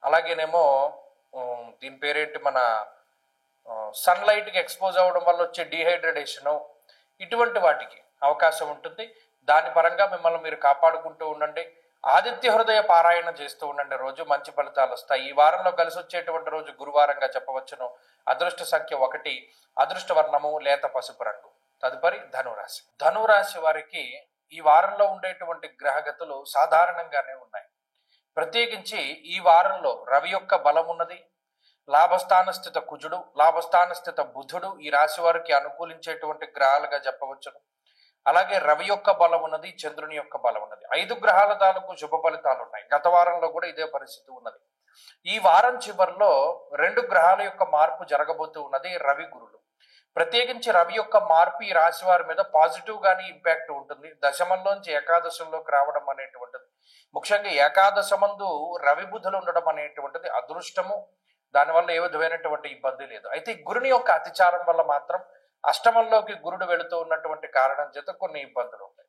[SPEAKER 1] అలాగేనేమో దీని పేరేంటి మన సన్లైట్కి ఎక్స్పోజ్ అవ్వడం వల్ల వచ్చే డీహైడ్రేషను, ఇటువంటి వాటికి అవకాశం ఉంటుంది. దాని పరంగా మిమ్మల్ని మీరు కాపాడుకుంటూ ఉండండి. ఆదిత్య హృదయ పారాయణ చేస్తూ ఉండండి. రోజు మంచి ఫలితాలు వస్తాయి. ఈ వారంలో కలిసి వచ్చేటువంటి రోజు గురువారంగా చెప్పవచ్చును. అదృష్ట సంఖ్య 1, అదృష్ట వర్ణము లేత పసుపు రంగు. తదుపరి ధనురాశి. ధనురాశి వారికి ఈ వారంలో ఉండేటువంటి గ్రహగతులు సాధారణంగానే ఉన్నాయి. ప్రత్యేకించి ఈ వారంలో రవి యొక్క బలం ఉన్నది. లాభస్థాన స్థిత కుజుడు, లాభస్థాన స్థిత బుధుడు ఈ రాశి వారికి అనుకూలించేటువంటి గ్రహాలుగా చెప్పవచ్చును. అలాగే రవి యొక్క బలం ఉన్నది, చంద్రుని యొక్క బలం ఉన్నది. 5 గ్రహాల తాలూకు శుభ ఫలితాలు ఉన్నాయి. గత వారంలో కూడా ఇదే పరిస్థితి ఉన్నది. ఈ వారం చివరిలో 2 గ్రహాల యొక్క మార్పు జరగబోతూ ఉన్నది, రవి గురులు. ప్రత్యేకించి రవి యొక్క మార్పు ఈ రాశి వారి మీద పాజిటివ్ గానీ ఇంపాక్ట్ ఉంటుంది. దశమంలోంచి ఏకాదశంలోకి రావడం అనేటువంటిది, ముఖ్యంగా ఏకాదశమందు రవి బుధులు ఉండడం అనేటువంటిది అదృష్టము. దానివల్ల ఏ విధమైనటువంటి ఇబ్బంది లేదు. అయితే గురుని యొక్క అతిచారం వల్ల మాత్రం అష్టమంలోకి గురుడు వెళుతూ ఉన్నటువంటి కారణం చేత కొన్ని ఇబ్బందులు ఉంటాయి.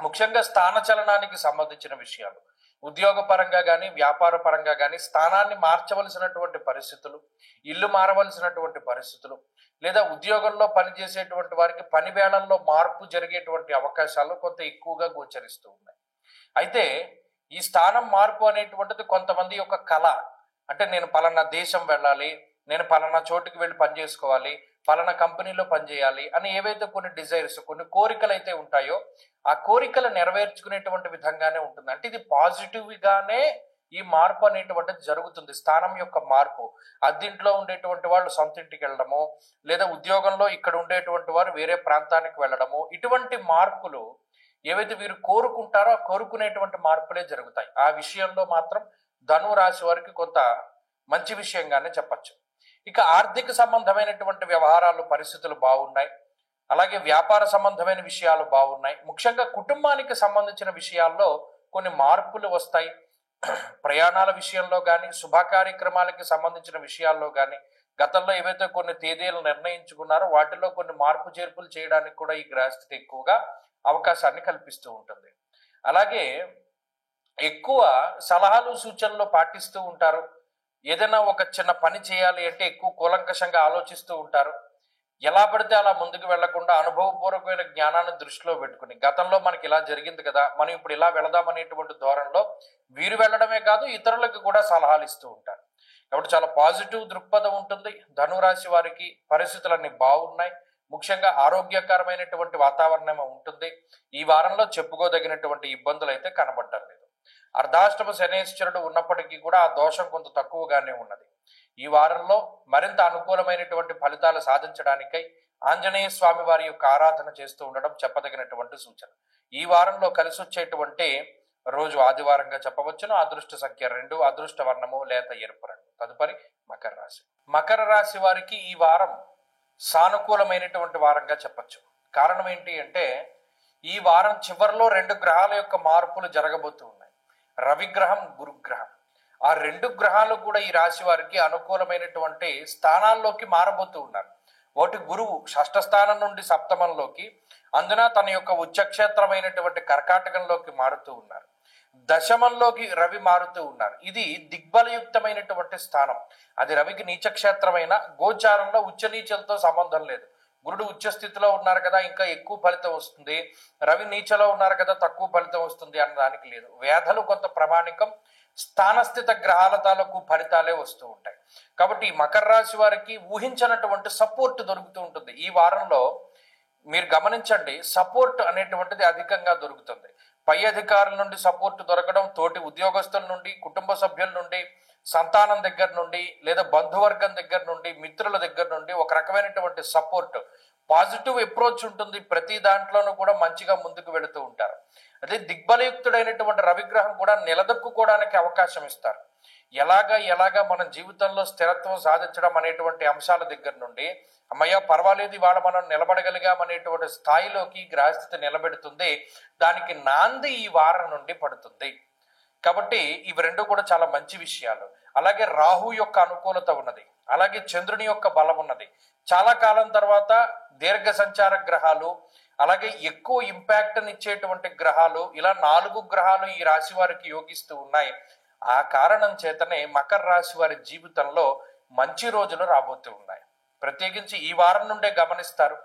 [SPEAKER 1] ముఖ్యంగా స్థాన చలనానికి సంబంధించిన విషయాలు, ఉద్యోగ పరంగా కానీ వ్యాపార పరంగా కానీ స్థానాన్ని మార్చవలసినటువంటి పరిస్థితులు, ఇల్లు మారవలసినటువంటి పరిస్థితులు, లేదా ఉద్యోగంలో పనిచేసేటువంటి వారికి పని వేళల్లో మార్పు జరిగేటువంటి అవకాశాలు కొంత ఎక్కువగా గోచరిస్తూ ఉన్నాయి. అయితే ఈ స్థానం మార్పు అనేటువంటిది కొంతమంది యొక్క కళ. అంటే నేను పలానా దేశం వెళ్ళాలి, నేను పలానా చోటుకి వెళ్ళి పని చేసుకోవాలి, పలానా కంపెనీలో పనిచేయాలి అని ఏవైతే కొన్ని డిజైర్స్, కొన్ని కోరికలు అయితే ఉంటాయో ఆ కోరికలు నెరవేర్చుకునేటువంటి విధంగానే ఉంటుంది. అంటే ఇది పాజిటివ్ గానే ఈ మార్పు అనేటువంటిది జరుగుతుంది. స్థానం యొక్క మార్పు, అద్దింట్లో ఉండేటువంటి వాళ్ళు సొంత ఇంటికి వెళ్ళడము, లేదా ఉద్యోగంలో ఇక్కడ ఉండేటువంటి వారు వేరే ప్రాంతానికి వెళ్ళడము, ఇటువంటి మార్పులు ఏవైతే వీరు కోరుకుంటారో ఆ కోరుకునేటువంటి మార్పులే జరుగుతాయి. ఆ విషయంలో మాత్రం ధను రాశి వారికి కొంత మంచి విషయంగానే చెప్పచ్చు. ఇక ఆర్థిక సంబంధమైనటువంటి వ్యవహారాలు పరిస్థితులు బాగున్నాయి. అలాగే వ్యాపార సంబంధమైన విషయాలు బాగున్నాయి. ముఖ్యంగా కుటుంబానికి సంబంధించిన విషయాల్లో కొన్ని మార్పులు వస్తాయి. ప్రయాణాల విషయంలో కానీ, శుభ కార్యక్రమాలకి సంబంధించిన విషయాల్లో కానీ గతంలో ఏవైతే కొన్ని తేదీలు నిర్ణయించుకున్నారో వాటిలో కొన్ని మార్పు చేర్పులు చేయడానికి కూడా ఈ గ్రహస్థితి ఎక్కువగా అవకాశాన్ని కల్పిస్తూ ఉంటుంది. అలాగే ఎక్కువ సలహాలు సూచనలు పాటిస్తూ ఉంటారు. ఏదైనా ఒక చిన్న పని చేయాలి అంటే ఎక్కువ కూలంకషంగా ఆలోచిస్తూ ఉంటారు. ఎలా పడితే అలా ముందుకు వెళ్లకుండా అనుభవపూర్వకమైన జ్ఞానాన్ని దృష్టిలో పెట్టుకుని, గతంలో మనకి ఇలా జరిగింది కదా, మనం ఇప్పుడు ఇలా వెళదాం అనేటువంటి ధోరణిలో వీరు వెళ్ళడమే కాదు ఇతరులకు కూడా సలహాలు ఇస్తూ ఉంటారు. కాబట్టి చాలా పాజిటివ్ దృక్పథం ఉంటుంది. ధనురాశి వారికి పరిస్థితులన్నీ బాగున్నాయి. ముఖ్యంగా ఆరోగ్యకరమైనటువంటి వాతావరణం ఉంటుంది. ఈ వారంలో చెప్పుకోదగినటువంటి ఇబ్బందులు అయితే కనబడటం లేదు. అర్ధాష్టమ శనేశ్వరుడు ఉన్నప్పటికీ కూడా ఆ దోషం కొంత తక్కువగానే ఉన్నది. ఈ వారంలో మరింత అనుకూలమైనటువంటి ఫలితాలు సాధించడానికై ఆంజనేయ స్వామి వారి యొక్క ఆరాధన చేస్తూ ఉండడం చెప్పదగినటువంటి సూచన. ఈ వారంలో కలిసి వచ్చేటువంటి రోజు ఆదివారంగా చెప్పవచ్చును. అదృష్ట సంఖ్య 2, అదృష్ట వర్ణము లేత ఎరుపు రంగు. తదుపరి మకర రాశి. మకర రాశి వారికి ఈ వారం సానుకూలమైనటువంటి వారంగా చెప్పచ్చు. కారణం ఏంటి అంటే ఈ వారం చివరిలో 2 గ్రహాల యొక్క మార్పులు జరగబోతూ ఉన్నాయి. రవిగ్రహం, గురుగ్రహం. ఆ 2 గ్రహాలు కూడా ఈ రాశి వారికి అనుకూలమైనటువంటి స్థానాల్లోకి మారబోతూ ఉన్నారు. ఒకటి గురువు షష్ఠ స్థానం నుండి సప్తమంలోకి, అందున తన యొక్క ఉచ్చక్షేత్రమైనటువంటి కర్కాటకంలోకి మారుతూ ఉన్నారు. దశమంలోకి రవి మారుతూ ఉన్నారు. ఇది దిగ్బలయుక్తమైనటువంటి స్థానం. అది రవికి నీచక్షేత్రమైన గోచారంలో ఉచ్చ నీచలతో సంబంధం లేదు. గురుడు ఉచ్చ స్థితిలో ఉన్నారు కదా ఇంకా ఎక్కువ ఫలితం వస్తుంది, రవి నీచలో ఉన్నారు కదా తక్కువ ఫలితం వస్తుంది అన్నదానికి లేదు. వేధలు కొంత ప్రామాణికం, స్థానస్థిత గ్రహాల తాలూకు ఫలితాలే వస్తూ ఉంటాయి. కాబట్టి ఈ మకర రాశి వారికి ఊహించినటువంటి సపోర్ట్ దొరుకుతూ ఉంటుంది. ఈ వారంలో మీరు గమనించండి, సపోర్ట్ అనేటువంటిది అధికంగా దొరుకుతుంది. పై అధికారుల నుండి సపోర్ట్ దొరకడం, తోటి ఉద్యోగస్తుల నుండి, కుటుంబ సభ్యుల నుండి, సంతానం దగ్గర నుండి, లేదా బంధువర్గం దగ్గర నుండి, మిత్రుల దగ్గర నుండి ఒక రకమైనటువంటి సపోర్ట్, పాజిటివ్ అప్రోచ్ ఉంటుంది. ప్రతి దాంట్లోనూ కూడా మంచిగా ముందుకు వెళుతూ ఉంటారు. అదే దిగ్బలయుక్తుడైనటువంటి రవిగ్రహం కూడా నిలదొక్కుకోవడానికి అవకాశం ఇస్తారు. ఎలాగా మన జీవితంలో స్థిరత్వం సాధించడం అనేటువంటి అంశాల దగ్గర నుండి, అమ్మయ్య పర్వాలేదు ఇవాళ మనం నిలబడగలిగాం అనేటువంటి స్థాయిలోకి గ్రహస్థితి నిలబెడుతుంది. దానికి నాంది ఈ వారం నుండి పడుతుంది. కాబట్టి ఇవి రెండు కూడా చాలా మంచి విషయాలు. అలాగే రాహు యొక్క అనుకూలత ఉన్నది, అలాగే చంద్రుని యొక్క బలం ఉన్నది. చాలా కాలం తర్వాత దీర్ఘ సంచార గ్రహాలు, అలాగే ఎక్కువ ఇంపాక్ట్ ఇచ్చేటువంటి గ్రహాలు, ఇలా 4 గ్రహాలు ఈ రాశి వారికి యోగిస్తూ ఉన్నాయి. ఆ కారణం చేతనే మకర రాశి వారి జీవితంలో మంచి రోజులు రాబోతూ ఉన్నాయి. ప్రత్యేకించి ఈ వారం నుండే గమనిస్తారు.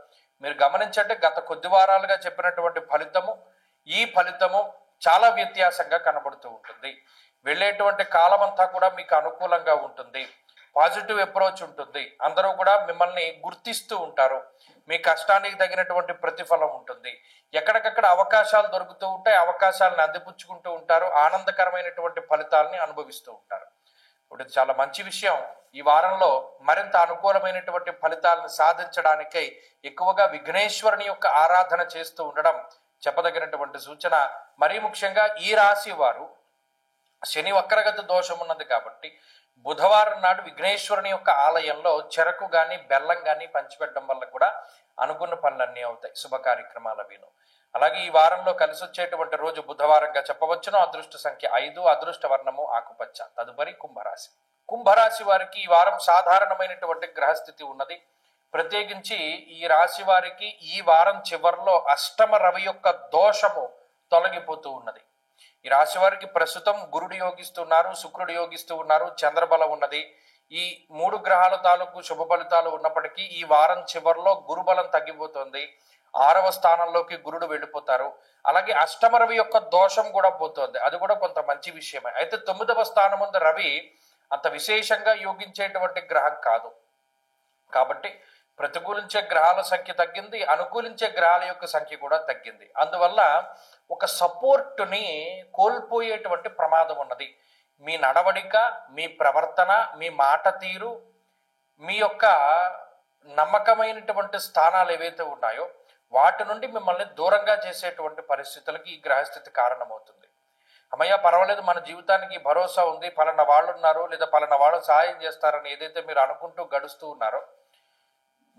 [SPEAKER 1] మీరు గమనించండి, గత కొద్ది వారాలుగా చెప్పినటువంటి ఫలితము, ఈ ఫలితము చాలా వ్యత్యాసంగా కనబడుతూ ఉంటుంది. వెళ్ళేటువంటి కాలం అంతా కూడా మీకు అనుకూలంగా ఉంటుంది. పాజిటివ్ అప్రోచ్ ఉంటుంది. అందరూ కూడా మిమ్మల్ని గుర్తిస్తూ ఉంటారు. మీ కష్టానికి తగినటువంటి ప్రతిఫలం ఉంటుంది. ఎక్కడికక్కడ అవకాశాలు దొరుకుతూ ఉంటాయి. అవకాశాలను అందిపుచ్చుకుంటూ ఉంటారు. ఆనందకరమైనటువంటి ఫలితాలని అనుభవిస్తూ ఉంటారు. ఇప్పుడు ఇది చాలా మంచి విషయం. ఈ వారంలో మరింత అనుకూలమైనటువంటి ఫలితాలను సాధించడానికై ఎక్కువగా విఘ్నేశ్వరుని యొక్క ఆరాధన చేస్తూ ఉండడం చెప్పదగినటువంటి సూచన. మరీ ముఖ్యంగా ఈ రాశి వారు శని వక్రగతి దోషం ఉన్నది కాబట్టి బుధవారం నాడు విఘ్నేశ్వరుని యొక్క ఆలయంలో చెరకు గాని బెల్లం గాని పంచిపెట్టడం వల్ల కూడా అనుకున్న పనులన్నీ అవుతాయి, శుభ కార్యక్రమాల వీలు. అలాగే ఈ వారంలో కలిసి వచ్చేటువంటి రోజు బుధవారంగా చెప్పవచ్చును. అదృష్ట సంఖ్య 5, అదృష్ట వర్ణము ఆకుపచ్చ. తదుపరి కుంభరాశి. కుంభరాశి వారికి ఈ వారం సాధారణమైనటువంటి గ్రహస్థితి ఉన్నది. ప్రత్యేకించి ఈ రాశి వారికి ఈ వారం చివరిలో అష్టమ రవి యొక్క దోషము తొలగిపోతూ ఉన్నది. ఈ రాశి వారికి ప్రస్తుతం గురుడు యోగిస్తున్నారు, శుక్రుడు యోగిస్తూ ఉన్నారు, చంద్రబలం ఉన్నది. ఈ 3 గ్రహాల తాలూకు శుభ ఫలితాలు ఉన్నప్పటికీ ఈ వారం చివరిలో గురుబలం తగ్గిపోతుంది. 6వ స్థానంలోకి గురుడు వెళ్ళిపోతారు. అలాగే అష్టమ రవి యొక్క దోషం కూడా పోతుంది. అది కూడా కొంత మంచి విషయమే. అయితే 9వ స్థానం ముందు రవి అంత విశేషంగా యోగించేటువంటి గ్రహం కాదు. కాబట్టి ప్రతికూలించే గ్రహాల సంఖ్య తగ్గింది, అనుకూలించే గ్రహాల యొక్క సంఖ్య కూడా తగ్గింది. అందువల్ల ఒక సపోర్టుని కోల్పోయేటువంటి ప్రమాదం ఉన్నది. మీ నడవడిక, మీ ప్రవర్తన, మీ మాట తీరు, మీ యొక్క నమ్మకమైనటువంటి స్థానాలు ఏవైతే ఉన్నాయో వాటి నుండి మిమ్మల్ని దూరంగా చేసేటువంటి పరిస్థితులకి ఈ గ్రహస్థితి కారణమవుతుంది. అమ్మయ్య పర్వాలేదు, మన జీవితానికి భరోసా ఉంది, పలానా వాళ్ళు ఉన్నారు, లేదా పలానా వాళ్ళు సహాయం చేస్తారని ఏదైతే మీరు అనుకుంటూ గడుస్తూ ఉన్నారో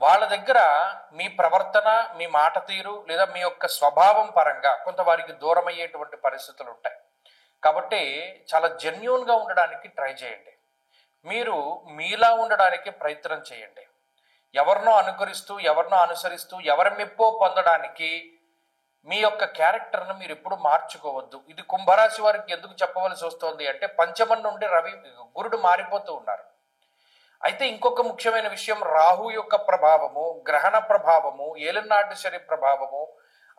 [SPEAKER 1] వాళ్ళ దగ్గర మీ ప్రవర్తన, మీ మాట తీరు, లేదా మీ యొక్క స్వభావం పరంగా కొంత వారికి దూరం అయ్యేటువంటి పరిస్థితులు ఉంటాయి. కాబట్టి చాలా జెన్యూన్గా ఉండడానికి ట్రై చేయండి. మీరు మీలా ఉండడానికి ప్రయత్నం చేయండి. ఎవరినో అనుకరిస్తూ, ఎవరినో అనుసరిస్తూ, ఎవరి మెప్పో పొందడానికి మీ యొక్క క్యారెక్టర్ను మీరు ఎప్పుడు మార్చుకోవద్దు. ఇది కుంభరాశి వారికి ఎందుకు చెప్పవలసి వస్తుంది అంటే పంచమం నుండి గురుడు మారిపోతూ ఉన్నారు. అయితే ఇంకొక ముఖ్యమైన విషయం, రాహు యొక్క ప్రభావము, గ్రహణ ప్రభావము, ఏలినాటి శని ప్రభావము,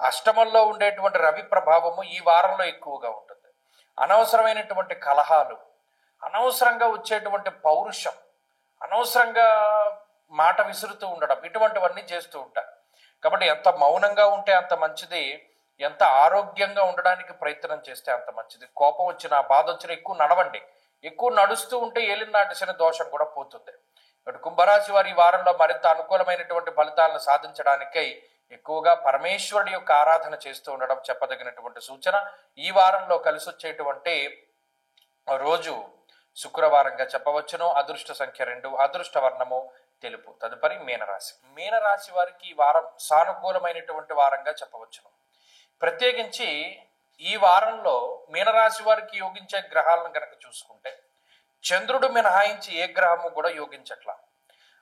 [SPEAKER 1] అష్టమంలో ఉండేటువంటి రవి ప్రభావము ఈ వారంలో ఎక్కువగా ఉంటుంది. అనవసరమైనటువంటి కలహాలు, అనవసరంగా వచ్చేటువంటి పౌరుషం, అనవసరంగా మాట విసురుతూ ఉండడం, ఇటువంటివన్నీ చేస్తూ ఉంటారు. కాబట్టి ఎంత మౌనంగా ఉంటే అంత మంచిది, ఎంత ఆరోగ్యంగా ఉండడానికి ప్రయత్నం చేస్తే అంత మంచిది. కోపం వచ్చినా, బాధ వచ్చినా ఎక్కువ నడవండి. ఎక్కువ నడుస్తూ ఉంటే ఏలినాటి శని దోషం కూడా పోతుంది. ఇటు కుంభరాశి వారి ఈ వారంలో మరింత అనుకూలమైనటువంటి ఫలితాలను సాధించడానికై ఎక్కువగా పరమేశ్వరుడి యొక్క ఆరాధన చేస్తూ ఉండడం చెప్పదగినటువంటి సూచన. ఈ వారంలో కలిసి వచ్చేటువంటి రోజు శుక్రవారంగా చెప్పవచ్చును. అదృష్ట సంఖ్య 2, అదృష్ట వర్ణము తెలుపు. తదుపరి మీనరాశి. మీనరాశి వారికి ఈ వారం సానుకూలమైనటువంటి వారంగా చెప్పవచ్చును. ప్రత్యేకించి ఈ వారంలో మీనరాశి వారికి యోగించే గ్రహాలను కనుక చూసుకుంటే చంద్రుడు మినహాయించి ఏ గ్రహము కూడా యోగించట్లా.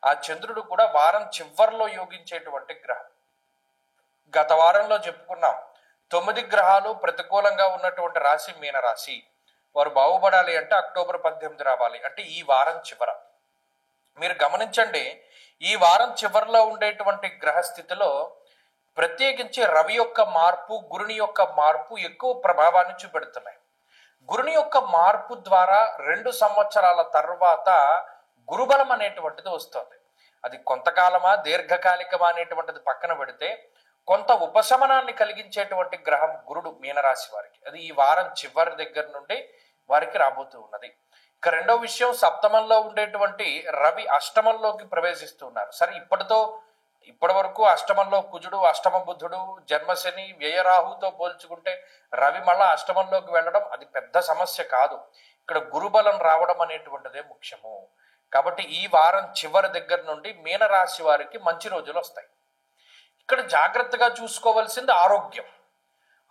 [SPEAKER 1] ఆ చంద్రుడు కూడా వారం చివరిలో యోగించేటువంటి గ్రహం. గత వారంలో చెప్పుకున్నాం 9 గ్రహాలు ప్రతికూలంగా ఉన్నటువంటి రాశి మీనరాశి. వారు బాగుపడాలి అంటే అక్టోబర్ 18 రావాలి, అంటే ఈ వారం చివర. మీరు గమనించండి, ఈ వారం చివరిలో ఉండేటువంటి గ్రహస్థితిలో ప్రత్యేకించి రవి యొక్క మార్పు, గురుని యొక్క మార్పు ఎక్కువ ప్రభావాన్ని చూపెడుతున్నాయి. గురుని యొక్క మార్పు ద్వారా 2 సంవత్సరాల తర్వాత గురుబలం అనేటువంటిది వస్తుంది. అది కొంతకాలమా దీర్ఘకాలికమా అనేటువంటిది పక్కన పెడితే కొంత ఉపశమనాన్ని కలిగించేటువంటి గ్రహం గురుడు మీనరాశి వారికి. అది ఈ వారం చివరి దగ్గర నుండి వారికి రాబోతూ ఉన్నది. ఇక రెండో విషయం, సప్తమంలో ఉండేటువంటి రవి అష్టమంలోకి ప్రవేశిస్తున్నారు. సరే, ఇప్పటి వరకు అష్టమంలో కుజుడు, అష్టమ బుధుడు, జన్మశని, వ్యయరాహుతో పోల్చుకుంటే రవి మళ్ళా అష్టమంలోకి వెళ్ళడం అది పెద్ద సమస్య కాదు. ఇక్కడ గురుబలం రావడం అనేటువంటిదే ముఖ్యము. కాబట్టి ఈ వారం చివరి దగ్గర నుండి మీనరాశి వారికి మంచి రోజులు వస్తాయి. ఇక్కడ జాగ్రత్తగా చూసుకోవాల్సింది ఆరోగ్యం.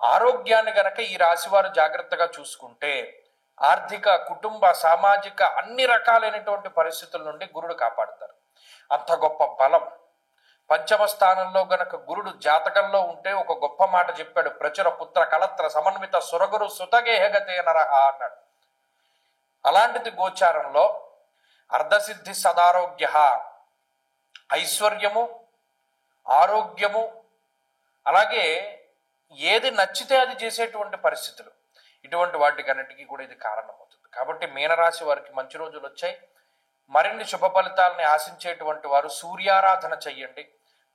[SPEAKER 1] ఆరోగ్యాన్ని గనక ఈ రాశి వారు జాగ్రత్తగా చూసుకుంటే ఆర్థిక, కుటుంబ, సామాజిక అన్ని రకాలైనటువంటి పరిస్థితుల నుండి గురుడు కాపాడుతారు. అంత గొప్ప బలం పంచమ స్థానంలో గనక గురుడు జాతకంలో ఉంటే ఒక గొప్ప మాట చెప్పాడు. ప్రచుర పుత్ర కళత్ర సమన్విత సురగురు సుతగేహగతే నరహ అన్నాడు. అలాంటిది గోచారంలో అర్ధసిద్ధి సదారోగ్య, ఐశ్వర్యము, ఆరోగ్యము, అలాగే ఏది నచ్చితే అది చేసేటువంటి పరిస్థితులు, ఇటువంటి వాటికన్నిటికీ కూడా ఇది కారణమవుతుంది. కాబట్టి మీనరాశి వారికి మంచి రోజులు వచ్చాయి. మరిన్ని శుభ ఫలితాలని ఆశించేటువంటి వారు సూర్యారాధన చెయ్యండి.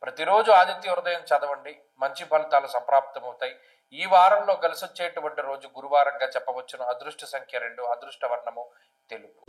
[SPEAKER 1] ప్రతిరోజు ఆదిత్య హృదయం చదవండి, మంచి ఫలితాలు సంప్రాప్తమవుతాయి. ఈ వారంలో కలిసొచ్చేటువంటి రోజు గురువారంగా చెప్పవచ్చును. అదృష్ట సంఖ్య 2, అదృష్ట వర్ణము తెలుపు.